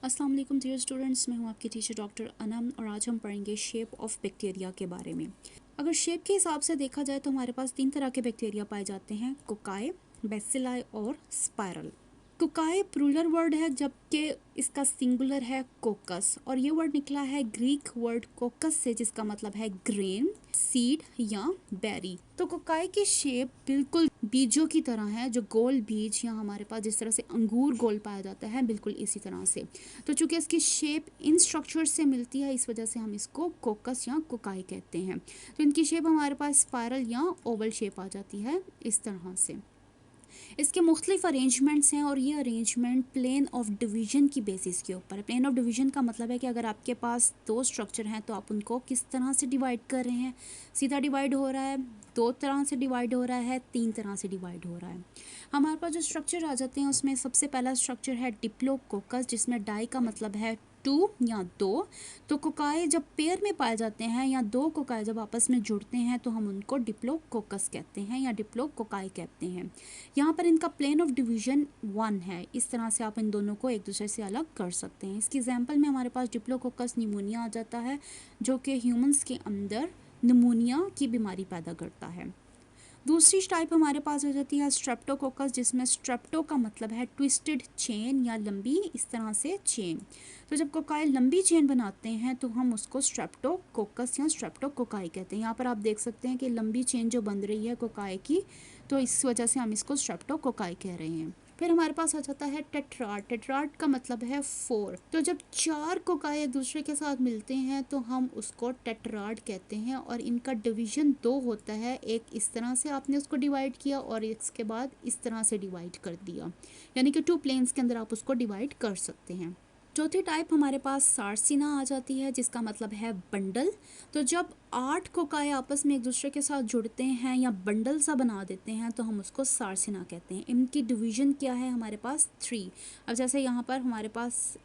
अस्सलाम वालेकुम dear students, मैं हूं आपकी टीचर डॉक्टर अनम और आज हम पढ़ेंगे शेप ऑफ बैक्टीरिया के बारे में। अगर शेप के हिसाब से देखा जाए तो हमारे पास 3 तरह के बैक्टीरिया पाए जाते हैं, कोकाई, बेसिलाई और स्पाइरल। कोकाई प्लूरल वर्ड है जबकि इसका सिंगुलर है कोकस, और ये वर्ड निकला है ग्रीक वर्ड कोकस से जिसका मतलब है ग्रेन, सीड या बेरी। तो कोकाई की शेप बिल्कुल बीजों की तरह है, जो गोल बीज या हमारे पास जिस तरह से अंगूर गोल पाया जाता है बिल्कुल इसी तरह से। तो चूंकि इसकी शेप इन स्ट्रक्चर से मिलती है इस वजह से हम इसको कोकस या कोकाई कहते हैं। तो इनकी शेप हमारे पास स्पाइरल या ओवल शेप आ जाती है इस तरह से। इसके मुख्तलिफ अरेंजमेंट्स हैं और ये अरेंजमेंट प्लेन ऑफ डिवीजन की बेसिस के ऊपर है। प्लेन ऑफ डिवीजन का मतलब है कि अगर आपके पास 2 स्ट्रक्चर हैं तो आप उनको किस तरह से डिवाइड कर रहे हैं। सीधा डिवाइड हो रहा है, 2 तरह से डिवाइड हो रहा है, 3 तरह से डिवाइड हो रहा है। हमारे पास जो स्ट्रक्चर आ जाते हैं उसमें सबसे पहला स्ट्रक्चर है डिप्लोकोकस, जिसमें डाई का मतलब है 2 या 2। तो कोकाई जब पेयर में पाए जाते हैं या 2 कोकाई जब आपस में जुड़ते हैं तो हम उनको डिप्लोकोकस कहते हैं या डिप्लोकोकाई कहते हैं। यहाँ पर इनका प्लेन ऑफ डिवीजन 1 है। इस तरह से आप इन दोनों को एक दूसरे से अलग कर सकते हैं। इसकी एग्जांपल में हमारे पास डिप्लोकोकस निमोनिया आ जाता है, जो कि ह्यूमंस के अंदर निमोनिया की बीमारी पैदा करता है। दूसरी टाइप हमारे पास हो जाती है स्ट्रेप्टोकोकस, जिसमें स्ट्रेप्टो का मतलब है ट्विस्टेड चेन या लंबी इस तरह से चेन। तो जब कोकाई लंबी चेन बनाते हैं तो हम उसको स्ट्रेप्टोकोकस या स्ट्रेप्टोकोकाई कहते हैं। यहाँ पर आप देख सकते हैं कि लंबी चेन जो बन रही है कोकाई की, तो इस वजह से हम इसको स्ट्रेप्टोकोकाई कह रहे हैं। फिर हमारे पास आ जाता है टेट्राड। टेट्राड का मतलब है 4। तो जब 4 कोकाई एक दूसरे के साथ मिलते हैं तो हम उसको टेट्राड कहते हैं और इनका डिवीजन 2 होता है। एक इस तरह से आपने उसको डिवाइड किया और इसके बाद इस तरह से डिवाइड कर दिया, यानी कि 2 प्लेन्स के अंदर आप उसको डिवाइड कर सकते हैं। चौथी टाइप हमारे पास सार्सिना आ जाती है, जिसका मतलब है बंडल। तो जब 8 कोकाई आपस में एक दूसरे के साथ जुड़ते हैं या बंडल सा बना देते हैं तो हम उसको सार्सिना कहते हैं। इनकी डिवीजन क्या है हमारे पास 3। अब जैसे यहाँ पर हमारे पास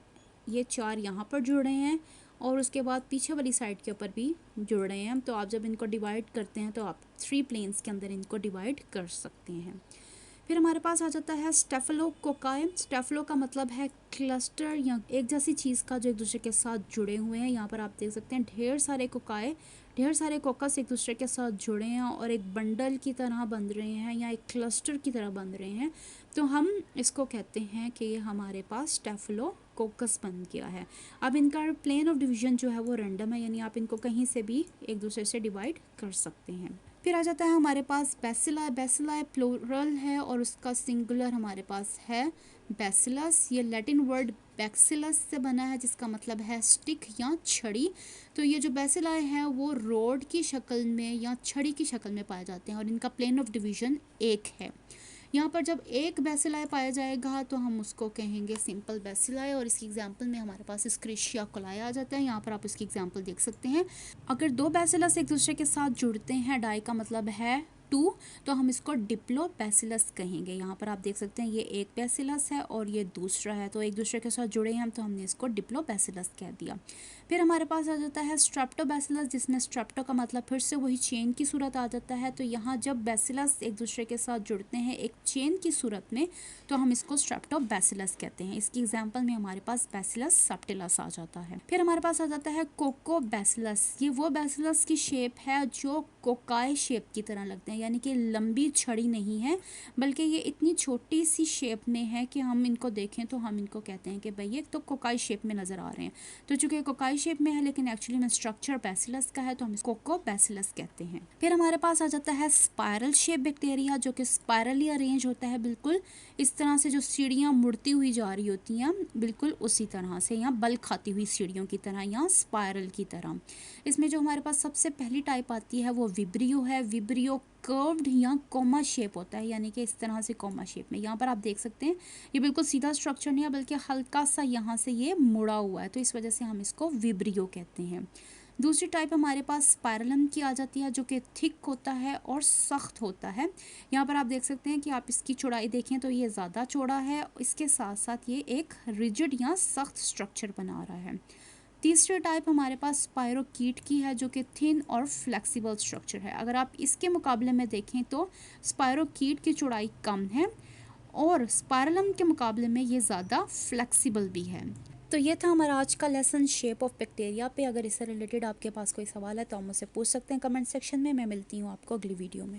ये 4 यहाँ पर जुड़ रहे हैं और उसके बाद पीछे वाली साइड के ऊपर भी जुड़ रहे हैं, तो आप जब इनको डिवाइड करते हैं तो आप 3 प्लेन्स के अंदर इनको डिवाइड कर सकते हैं। फिर हमारे पास आ जाता है स्टेफिलोकोकाई। स्टेफिलो का मतलब है क्लस्टर या एक जैसी चीज़ का जो एक दूसरे के साथ जुड़े हुए हैं। यहाँ पर आप देख सकते हैं ढेर सारे कोकाई, ढेर सारे कोकस एक दूसरे के साथ जुड़े हैं और एक बंडल की तरह बन रहे हैं या एक क्लस्टर की तरह बन रहे हैं। तो हम इसको कहते हैं कि ये हमारे पास स्टेफिलोकोकस बन गया है। अब इनका प्लेन ऑफ डिवीजन जो है वो रैंडम है, यानी आप इनको कहीं से भी एक दूसरे से डिवाइड कर सकते हैं। फिर आ जाता है हमारे पास बेसिला। बेसिला प्लूरल है और उसका सिंगुलर हमारे पास है बेसिलस। ये लैटिन वर्ड बैक्सिलस से बना है, जिसका मतलब है स्टिक या छड़ी। तो ये जो बेसिलाई हैं वो रोड की शक्ल में या छड़ी की शक्ल में पाए जाते हैं और इनका प्लेन ऑफ डिवीजन 1 है। यहाँ पर जब एक बेसिलाई पाया जाएगा तो हम उसको कहेंगे सिंपल बेसिलाई, और इसकी एग्जांपल में हमारे पास स्क्रिशिया कोलाई आ जाता है। यहाँ पर आप इसकी एग्जांपल देख सकते हैं। अगर 2 बेसिलस एक दूसरे के साथ जुड़ते हैं, डाई का मतलब है 2, तो हम इसको डिप्लोबैसिलस कहेंगे। यहाँ पर आप देख सकते हैं ये एक बेसिलस है और ये दूसरा है, तो एक दूसरे के साथ जुड़े हैं तो हमने इसको डिप्लोबैसिलस कह दिया। फिर हमारे पास आ जाता है स्ट्रेप्टोबैसिलस, जिसमें स्ट्रेप्टो का मतलब फिर से वही चेन की सूरत आ जाता है। तो यहाँ जब बैसिलस एक दूसरे के साथ जुड़ते हैं एक चेन की सूरत में तो हम इसको स्ट्रेप्टोबैसिलस कहते हैं। इसकी एग्जांपल में हमारे पास बैसिलस सब्टिलस आ जाता है। फिर हमारे पास आ जाता है कोकोबैसिलस। ये वो बैसिलस की शेप है जो कोकाई शेप की तरह लगते हैं, यानी कि लंबी छड़ी नहीं है बल्कि ये इतनी छोटी सी शेप में है कि हम इनको देखें तो हम इनको कहते हैं कि भाई ये तो कोकाई शेप में नज़र आ रहे हैं। तो चूंकि कोकाई शेप में है लेकिन एक्चुअली में स्ट्रक्चर बैसिलस का है तो हम इसको कोकोबैसिलस कहते हैं। फिर हमारे पास आ जाता है स्पाइरल शेप बैक्टीरिया, जो कि स्पाइरली अरेंज होता है, बिल्कुल इस तरह से जो सीढ़ियाँ मुड़ती हुई जा रही होती हैं बिल्कुल उसी तरह से, या बल खाती हुई सीढ़ियों की तरह या स्पाइरल की तरह। इसमें जो हमारे पास सबसे पहली टाइप आती है वो विब्रियो है। विब्रियो कर्व्ड या कोमा शेप होता है, यानी कि इस तरह से कोमा शेप में। यहाँ पर आप देख सकते हैं ये बिल्कुल सीधा स्ट्रक्चर नहीं है बल्कि हल्का सा यहाँ से ये मुड़ा हुआ है, तो इस वजह से हम इसको विब्रियो कहते हैं। दूसरी टाइप हमारे पास स्पाइरलम की आ जाती है, जो कि थिक होता है और सख्त होता है। यहाँ पर आप देख सकते हैं कि आप इसकी चौड़ाई देखें तो ये ज़्यादा चौड़ा है, इसके साथ साथ ये एक रिजिड या सख्त स्ट्रक्चर बना रहा है। तीसरी टाइप हमारे पास स्पायरोकीट की है, जो कि थिन और फ्लेक्सिबल स्ट्रक्चर है। अगर आप इसके मुकाबले में देखें तो स्पायरोकीट की चौड़ाई कम है और स्पायरलम के मुकाबले में ये ज़्यादा फ्लेक्सिबल भी है। तो ये था हमारा आज का लेसन शेप ऑफ बैक्टीरिया पे। अगर इससे रिलेटेड आपके पास कोई सवाल है तो आप मुझसे पूछ सकते हैं कमेंट सेक्शन में। मैं मिलती हूँ आपको अगली वीडियो में।